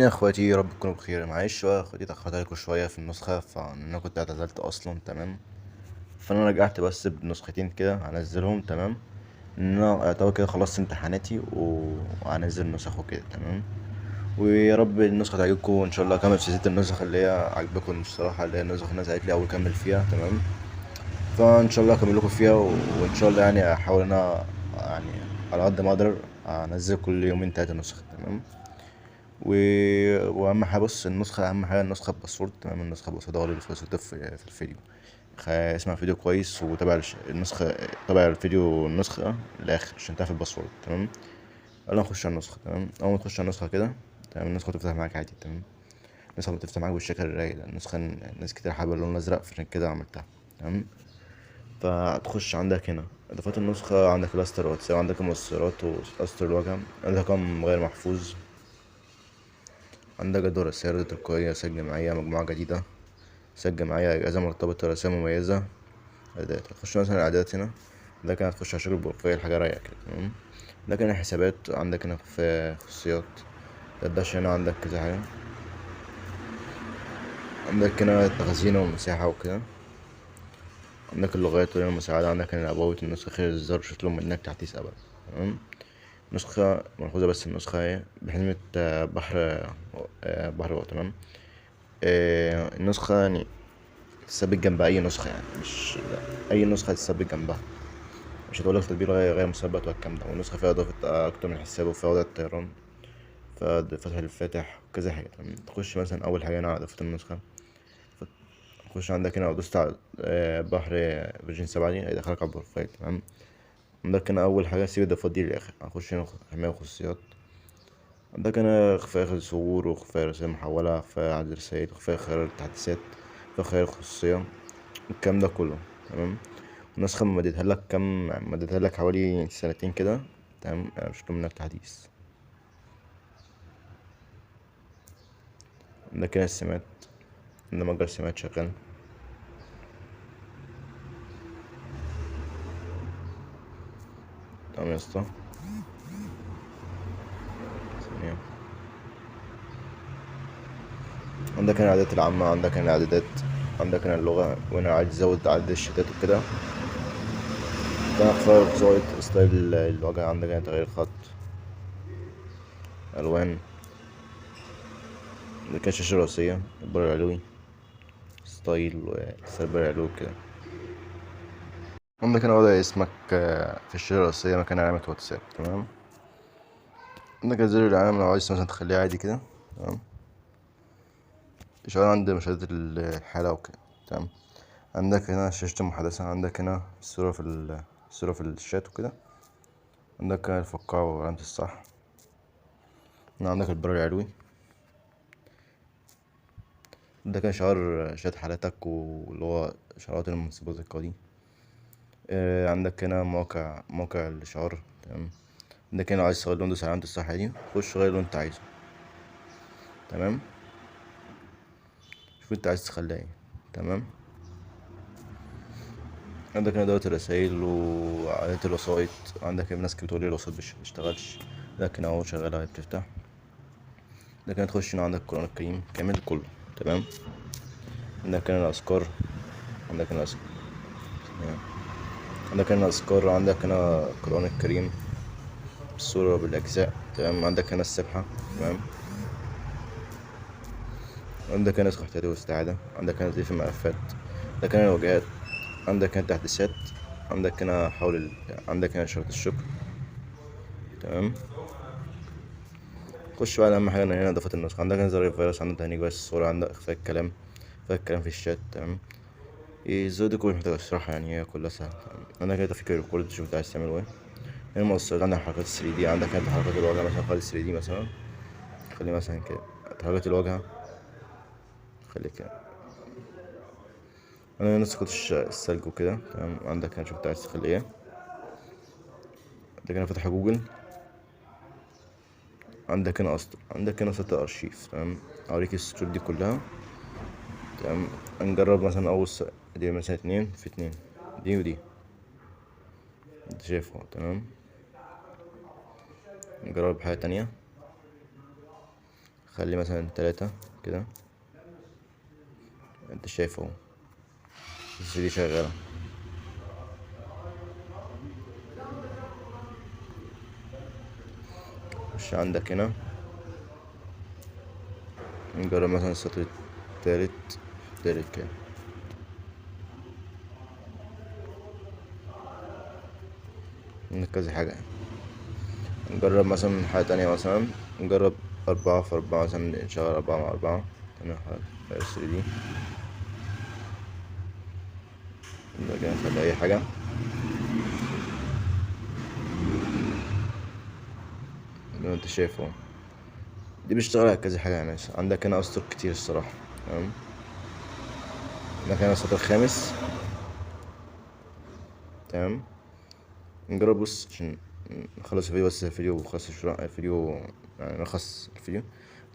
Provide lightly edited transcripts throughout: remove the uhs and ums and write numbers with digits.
يا اخواتي، رب تكونوا بخير. معلش بقى يا اخواتي، اتأخرت عليكم شوية في النسخة، فانا كنت اعتزلت اصلا. تمام. فانا رجعت بس بنسختين كده هنزلهم. تمام. ان انا اعتبر كده خلصت امتحاناتي وهنزل نسخ وكده. تمام. ويا رب النسخة تعجبكم وان شاء الله اكمل سلسلة النسخ اللي هي عجبكم الصراحة، اللي هي النسخ الناس قالت لي اول اكمل فيها. تمام. فان شاء الله اكمل لكم فيها وان شاء الله يعني احاول انا يعني على قد ما اقدر انزل كل يومين تلاتة نسخ. تمام. و... واهم حاجه، بص، النسخه اهم حاجه النسخه باسورد. تمام. النسخه باسورد هو اللي باسورد في الفيديو. اسمع فيديو كويس وتابع النسخه. تابع الفيديو النسخه للاخر عشان تعرف الباسورد. تمام. يلا نخش على النسخه. تمام. اول ما تخش على النسخه كده، تمام، النسخه تفتح معاك عادي. تمام. النسخه بتفتح معاك بالشكل الرايق ده. النسخه ناس كتير حابه اللون الازرق، فعشان كده عملتها. تمام. فتخش عندك هنا اضافات النسخه، عندك الاستر واتساب، عندك المؤثرات واستر الواجهه، عندك رقم غير محفوظ، عندك جدول رسائل تلقائية، رسائل جماعية، مجموعة جديدة، رسائل جماعية، إجازة مرتبطة، رسائل مميزة، إعدادات. هتخش مثلا الإعدادات هنا، ده كان هتخش على شغل البروفايل، حاجة رايقة كده. تمام. ده كان الحسابات، عندك هنا في خصوصيات، الداش هنا عندك كذا حاجة، عندك هنا التخزين والمساحة وكده، عندك اللغات والمساعدة، عندك هنا أبوة النسخة خير الزر شتلو منك تحديث أبد. تمام. نسخة ملحوظة، بس النسخة اهي بحزمة بحر، بحر. تمام. النسخة يعني تثبت جنب اي نسخه، يعني مش اي نسخه تثبت جنبها. مش هتقولك تطبيق غير مثبت والكلام ده. والنسخه فيها اضافه اكتر من حساب، وفيها وضع الطيران، فيها فتح الفاتح وكذا حاجه. تمام. تخش مثلا اول حاجه هنا على اضافه النسخه، تخش عندك هنا لو دوست على بحر فيرجن 7 دي هيدخلك على البروفايل. تمام. عندك هنا اول حاجه سيب الاضافات دي للاخر. هنخش هنا حمايه وخصوصيات، عندك هنا اخفاء الظهور واخفاء رسائل محولة، اخفاء عدد الرسائل، اخفاء خيار التحديثات، اخفاء خيار الخصوصية، الكلام ده كله. تمام. النسخة مديتها لك حوالي سنتين كده. تمام. مش هطلب منك تحديث. عندك كده السمات، عندنا متجر السمات شغال. تمام يا اسطى. ثانية. عندك هنا الإعدادات العامة، عندك هنا الإعدادات، عندك هنا اللغة، وهنا عايز تزود عدد الشتات وكده. ده اختار زاوية ستايل الواجهة، عندك هنا تغيير خط، ألوان، عندك هنا الشاشة الرئيسية، البر العلوي، ستايل وسيرفر العلوي كده. عندك هنا وضع اسمك في الشاشة الرئيسية مكان علامة واتساب. تمام. عندك زر العلامة لو عايز مثلا تخليه عادي كده. تمام. شغال عند مشاهدة الحالة وكده. تمام. عندك هنا شاشة المحادثة، عندك هنا الصورة في الشات وكده، عندك هنا الفقاعة وعلامة الصح، هنا عندك البر العلوي، عندك هنا شعار شات حالتك واللي هو شعارات المناسبات القادمة. عندك هنا موقع الشعار. تمام. عندك هنا لو عايز تغير لون، دوس على علامة الصح دي، خش غير اللي انت عايزه. تمام. شوف انت عايز تخليها ايه. تمام. عندك هنا إدارة الرسايل وعادة الوسائط، عندك ناس كتير بتقول لي الوسائط مش بتشتغلش، لكن اهو شغالة اهي بتفتح. لكن تخش هنا عندك القرآن الكريم كامل كله. تمام. عندك هنا الأذكار، عندك هنا الأذكار، عندك هنا الأذكار، عندك هنا القرآن الكريم بالسورة بالأجزاء. تمام. عندك هنا السبحة. تمام. عندك هنا نسخ احتياطي واستعادة، عندك هنا تضييف الملفات، عندك هنا الواجهات، عندك هنا تحديثات، عندك هنا عندك هنا شرط الشكر. تمام. خش بقى على أهم حاجة هنا إضافة النسخ، عندك هنا زر الفيروس، عندك تهنيج بس الصورة، عندك إخفاء الكلام، إخفاء الكلام في الشات. تمام. الزر دي كلها مش محتاجة الصراحة، يعني هي كلها سهلة. عندك هنا تفكير الريكورد، تشوف انت عايز تعمله ايه. هنا المؤثرات، عندك حركات 3D، عندك هنا تحركات الواجهة، مثلا خلي 3D مثلا، خلي مثلا كده تحركات الواجهة، خلي كده. انا نسخة الثلج وكده. تمام. عندك هنا شوف انت عايز تخلي ايه. عندك هنا فتح جوجل، عندك هنا اسطر، عندك هنا سطر ارشيف. تمام. اوريك السطور دي كلها. تمام. نجرب مثلا دي مثلا 2 في 2، دي ودي، انت شايفه. تمام. نجرب حاجة تانية، خلي مثلا 3 كده. انت شايف اهو السي دي شغالة. مش عندك هنا نجرب مثلا السطر التالت كده. عندك كذا حاجة يعني. نجرب مثلا حاجة تانية، مثلا نجرب 4 في 4 مثلا، نشغل 4 مع 4. تمام. حاجة 3D نرجع نخلي أي حاجة زي ما انت شايف اهو. دي بيشتغل على كذا حاجة يعني. عندك هنا أسطر كتير الصراحة. تمام. عندك هنا السطر الخامس. تمام. نجرب بص عشان نخلص الفيديو، بس الفيديو خلص الفيديو يعني نلخص الفيديو.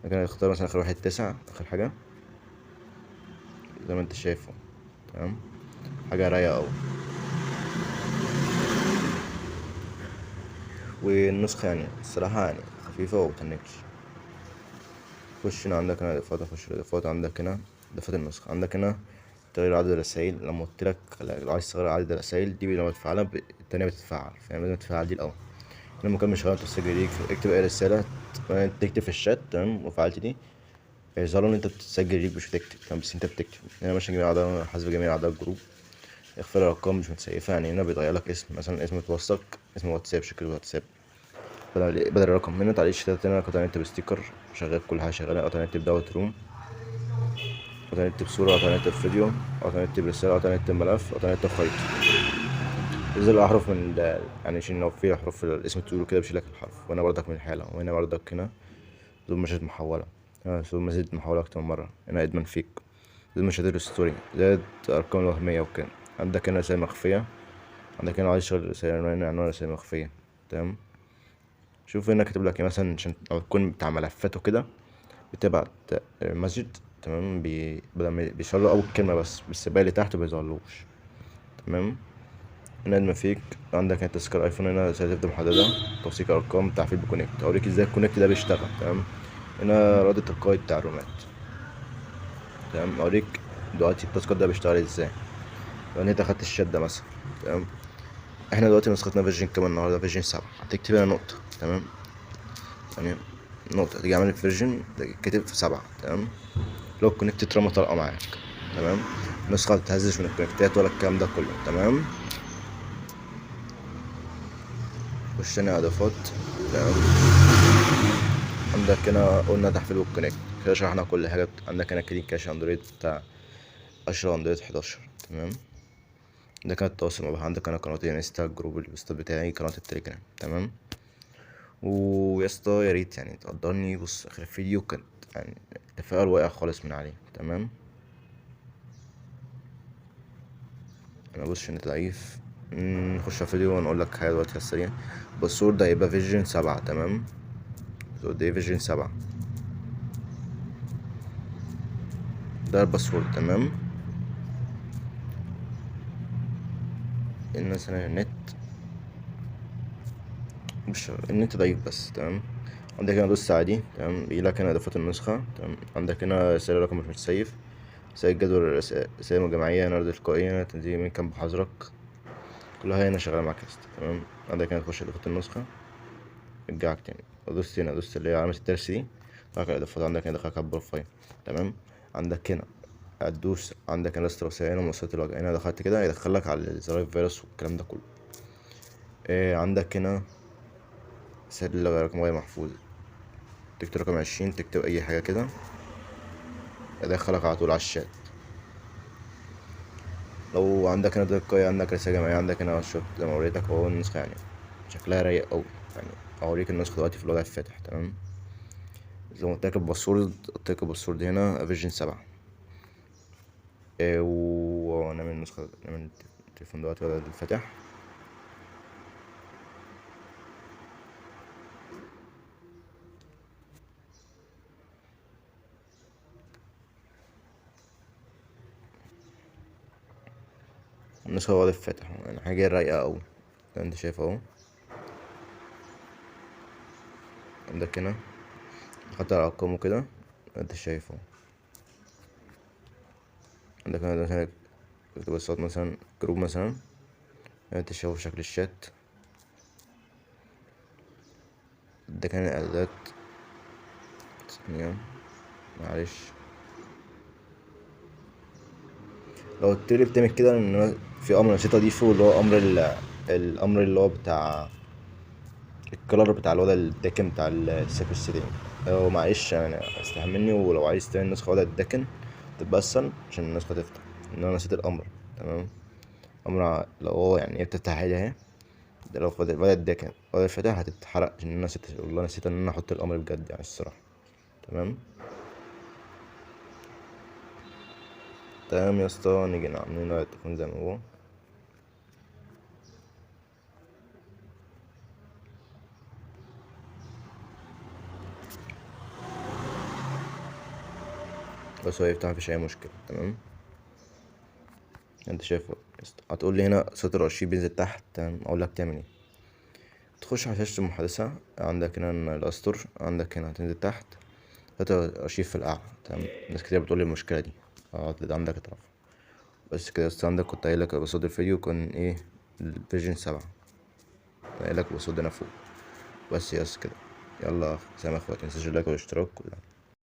لكن نختار مثلا آخر واحد 9 آخر حاجة زي ما انت شايفه. تمام. حاجة رايقة أوي. والنسخة يعني الصراحة يعني خفيفة ومتنكش. خش هنا عندك هنا إضافات. نخش الإضافات. عندك هنا إضافات النسخة. عندك هنا تغيير عدد الرسايل. لما قلتلك لو عايز تغير عدد الرسايل دي لما تفعلها التانية بتتفعل، فاهم؟ لازم تفعل دي الأول. لما كان مش غلط تسجل ليك اكتب أي رسالة تكتب في الشات. تمام. وفعلت دي هيظهر ان انت بتسجل ليك مش بتكتب. تمام. بس انت بتكتب هنا ماشي جميع اعضاء حسب جميع اعضاء الجروب. اخفاء الارقام مش متسيفه يعني. هنا بيتغير لك اسم، مثلا اسم متوثق، اسم واتساب، شكل واتساب بدل الرقم. هنا تعليق الشتات. هنا قطع نت بستيكر شغال، كل حاجه شغاله. قطع نت بدعوة روم، قطع نت بصوره، قطع نت بفيديو، قطع نت برساله، قطع نت بملف، قطع نت بخريطه. ينزل الأحرف من يعني عشان لو في حروف في الاسم تقوله كده بيشيلك الحرف. وهنا بردك من الحالة. وهنا بردك هنا زوم مشاهد محولة. هنا زوم مشاهد محولة أكتر من مرة. هنا إدمان فيك زي مشاهير الستوري زائد الأرقام الوهمية وكده. عندك هنا رسائل مخفية. عندك هنا عايز تشغل رسائل عنوان رسائل مخفية. تمام. شوف هنا كاتب لك مثلا عشان لو تكون بتاع ملفات وكده بتبعت مسجد. تمام. بدل ما بيظهر له أول كلمة بس الباقي اللي تحت مبيظهرلوش. تمام. هنا إدمان فيك. عندك هنا تذكير أيفون. هنا رسالة تبدأ محددة، توثيق أرقام، تعفيل بكونكت. أوريك ازاي الكونكت ده بيشتغل. تمام. هنا رد تلقائي بتاع الرومات. تمام. أوريك دلوقتي التاسكات ده بيشتغل ازاي. لو انت اخدت الشات ده مثلا. تمام. احنا دلوقتي نسختنا فيرجن كام النهارده؟ فيرجن 7. هتكتب هنا نقطة. تمام. يعني نقطة تيجي عامل فيرجن كاتب في 7. تمام. لو الكونكت اترمى طلقة معاك. تمام. النسخة متتهزش من الكونكتات ولا الكلام ده كله. تمام. خش هنا اضافات. تمام. عندك هنا قلنا تحفيل والكونكت كده شرحنا كل حاجة. عندك هنا كلين كاش اندرويد بتاع 10 اندرويد 11. تمام. ده كان التواصل مع بعض. عندك انا قناة الانستا، جروب البوست بتاعي، قناة التليجرام. تمام. ويا اسطى يا ريت يعني تقدرني. بص اخر الفيديو كانت يعني التفاعل واقع خالص من عليه. تمام. انا بص عشان ضعيف. نخش على الفيديو ونقول لك حاجه دلوقتي على السريع. الباسورد ده هيبقى فيرجن 7. تمام. الباسورد ده فيرجن 7. ده الباسورد. تمام. ان مثلا النت مش النت ضعيف بس. تمام. عندك هنا دوس عادي. تمام. بيجيلك هنا اضافات النسخه. تمام. عندك هنا رسالة رقم مش متسيف، رسائل جدول رسائل مجمعية، نرد تلقائية، تنزيل من كان بحظرك. كلها هنا شغالة معاك يا اسطى. تمام. عندك هنا تخش اضافات النسخة. رجعك تاني ودوست هنا. دوست اللي هي علامة الترس دي دخلك على الإضافات. عندك هنا دخلك على البروفايل. تمام. عندك هنا هتدوس. عندك هنا لست رسائل ومواصلات الوجه. هنا دخلت كده هيدخلك على زراير الفيروس والكلام ده كله. عندك هنا رسائل رقم غير محفوظ. تكتب رقم 20، تكتب أي حاجة كده يدخلك على طول على الشات. لو عندك هنا تلقائي، عندك رسالة جماعية. عندك هنا شوف زي ما وريتك اهو النسخة يعني شكلها رايق أوي يعني. أوريك النسخة دلوقتي في الوضع الفاتح. تمام. زي ما قلتلك الباسورد، قلتلك الباسورد هنا فيرجن 7. ونعمل النسخة، نعمل التليفون دلوقتي بدل الفاتح. النسخة الوضع الفاتح يعني حاجة رايقة أوي زي ما انت شايف اهو. عندك هنا حتى على ارقامه كده انت شايفه. عندك هنا مثلا اقتباسات مثلا جروب مثلا، انت شايفه في شكل الشات. ده كان الاعدادات. ثانية معلش. لو قلت لي بتعمل كده ان أنا في امر نسيت اضيفه، اللي هو امر الامر اللي هو بتاع الكلر بتاع الوضع الداكن بتاع السيكل سيتنج. هو معلش يعني استحملني، ولو عايز تعمل نسخة وضع الداكن تبقى اسهل عشان النسخة تفتح، ان انا نسيت الامر. تمام. امر لو هو يعني بتفتح حاجة اهي، ده لو وضع الداكن وضع الفتح هتتحرق، عشان انا نسيت والله نسيت ان انا احط الامر بجد يعني الصراحة. تمام. تمام يا اسطى، نيجي عاملين وضع التليفون زي ما هو. بس هو يفتح مفيش اي مشكلة. تمام. انت شايف يا اسطى، هتقول لي هنا سطر ارشيف بينزل تحت. تمام، اقول لك تعمل ايه. تخش على شاشة المحادثة، عندك هنا الأسطر، عندك هنا هتنزل تحت سطر الأرشيف في الأعلى. تمام. ناس كتير بتقول لي المشكلة دي، ده عندك اترفع. بس كده يا اسطى، عندك كنت قايل لك بصوت الفيديو كان ايه، الفيرجن 7. قايل لك بصوت هنا فوق. بس يا اسطى كده. يلا سلام يا اخواتي، متنساش اللايك والاشتراك.